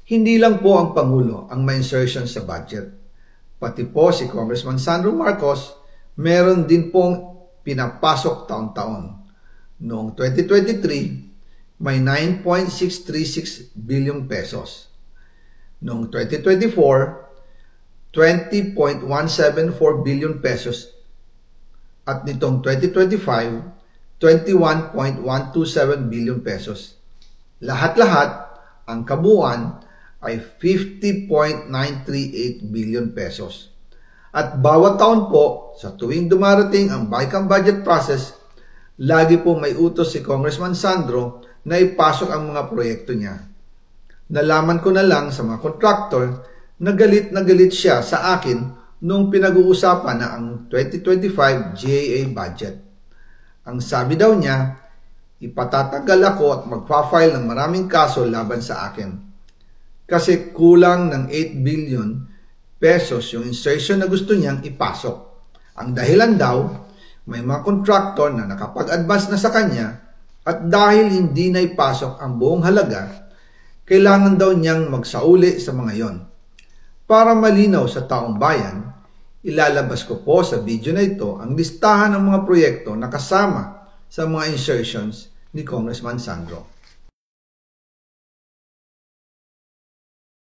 Hindi lang po ang Pangulo ang may insertion sa budget. Pati po si Congressman Sandro Marcos, meron din pong pinapasok taon-taon. Noong 2023, may 9.636 billion pesos. Noong 2024, 20.174 billion pesos. At nitong 2025, 21.127 billion pesos. Lahat-lahat, ang kabuuan ay 50.938 billion pesos. At bawat taon po, sa tuwing dumarating ang BICAM budget process, lagi po may utos si Congressman Sandro na ipasok ang mga proyekto niya. Nalaman ko na lang sa mga contractor na galit siya sa akin noong pinag-uusapan na ang 2025 GAA budget. Ang sabi daw niya, ipatatagal ako at magpa-file ng maraming kaso laban sa akin. Kasi kulang ng 8 billion pesos yung insertion na gusto niyang ipasok. Ang dahilan daw, may mga contractor na nakapag-advance na sa kanya at dahil hindi na ipasok ang buong halaga, kailangan daw niyang magsauli sa mga yon. Para malinaw sa taong bayan, ilalabas ko po sa video na ito ang listahan ng mga proyekto na kasama sa mga insertions ni Congressman Sandro.